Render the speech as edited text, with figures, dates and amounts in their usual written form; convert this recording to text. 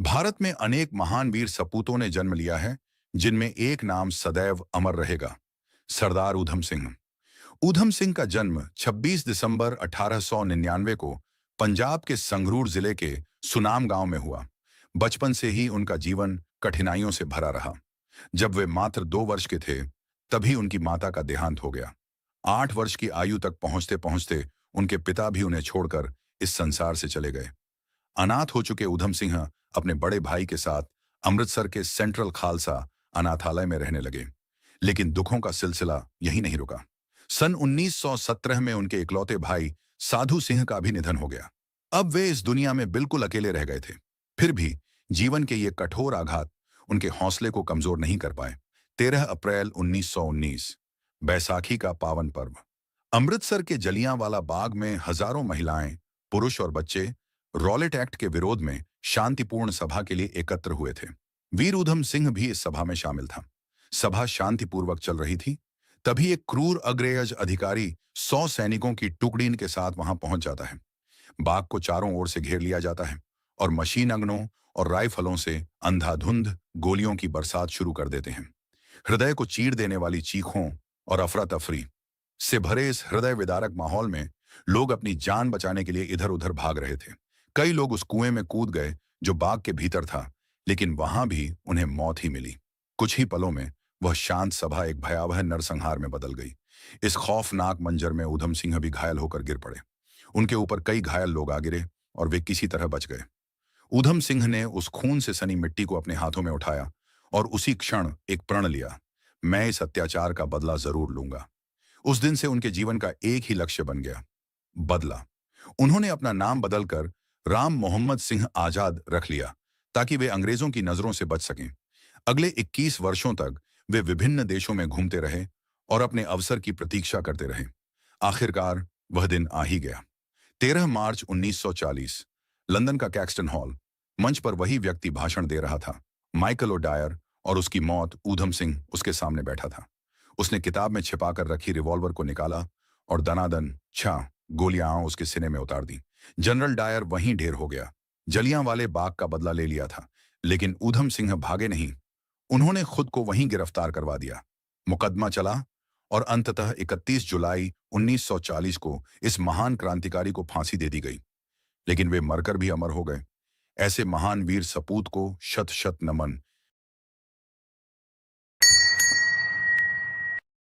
भारत में अनेक महान वीर सपूतों ने जन्म लिया है, जिनमें एक नाम सदैव अमर रहेगा। सरदार ऊधम सिंह। ऊधम सिंह का जन्म 26 दिसंबर 1899 को पंजाब के संगरूर जिले के सुनाम गांव में हुआ। बचपन से ही उनका जीवन कठिनाइयों से भरा रहा। जब वे मात्र 2 वर्ष के थे, तभी उनकी माता का देहांत हो गया। 8 वर्ष की आयु तक पहुंचते पहुंचते उनके पिता भी उन्हें छोड़कर इस संसार से चले गए। अनाथ हो चुके ऊधम सिंह अपने बड़े भाई के साथ अमृतसर के सेंट्रल खालसा अनाथालय में रहने लगे। लेकिन दुखों का सिलसिला यही नहीं रुका। सन 1917 में उनके इकलौते भाई साधु सिंह का भी निधन हो गया। अब वे इस दुनिया में बिल्कुल अकेले रह गए थे। फिर भी जीवन के ये कठोर आघात उनके हौसले को कमजोर नहीं कर पाए। 13 अप्रैल 1919, बैसाखी का पावन पर्व। अमृतसर के जलियांवाला बाग में हजारों महिलाएं, पुरुष और बच्चे रॉलेट एक्ट के विरोध में शांतिपूर्ण सभा के लिए एकत्र हुए थे। वीर ऊधम सिंह भी इस सभा में शामिल था। सभा शांतिपूर्वक चल रही थी, तभी एक क्रूर अग्रयज अधिकारी 100 सैनिकों की टुकड़ी के साथ वहां पहुंच जाता है। बाग को चारों ओर से घेर लिया जाता है और मशीन गनों और राइफलों से अंधाधुंध गोलियों की बरसात शुरू कर देते हैं। हृदय को चीर देने वाली चीखों और अफरा तफरी से भरे इस हृदय विदारक माहौल में लोग अपनी जान बचाने के लिए इधर उधर भाग रहे थे। कई लोग उस कुएं में कूद गए जो बाग के भीतर था, लेकिन वहां भी उन्हें मौत ही मिली। कुछ ही पलों में वह शांत सभा एक भयावह नरसंहार में बदल गई। इस खौफनाक मंजर में ऊधम सिंह भी घायल होकर गिर पड़े। उनके ऊपर कई घायल लोग आ गिरे और वे किसी तरह बच गए। ऊधम सिंह ने उस खून से सनी मिट्टी को अपने हाथों में उठाया और उसी क्षण एक प्रण लिया, मैं इस अत्याचार का बदला जरूर लूंगा। उस दिन से उनके जीवन का एक ही लक्ष्य बन गया, बदला। उन्होंने अपना नाम बदलकर राम मोहम्मद सिंह आजाद रख लिया, ताकि वे अंग्रेजों की नजरों से बच सकें। अगले 21 वर्षों तक वे विभिन्न देशों में घूमते रहे और अपने अवसर की प्रतीक्षा करते रहे। आखिरकार वह दिन आ ही गया। 13 मार्च 1940, लंदन का कैक्सटन हॉल। मंच पर वही व्यक्ति भाषण दे रहा था, माइकल ओडायर, और उसकी मौत ऊधम सिंह उसके सामने बैठा था। उसने किताब में छिपाकर रखी रिवॉल्वर को निकाला और दनादन 6 गोलियां उसके सीने में उतार दी। जनरल डायर वहीं ढेर हो गया। जलियांवाले बाग का बदला ले लिया था, लेकिन ऊधम सिंह भागे नहीं। उन्होंने खुद को वहीं गिरफ्तार करवा दिया। मुकदमा चला और अंततः 31 जुलाई 1940 को इस महान क्रांतिकारी को फांसी दे दी गई। लेकिन वे मरकर भी अमर हो गए। ऐसे महान वीर सपूत को शत शत नमन।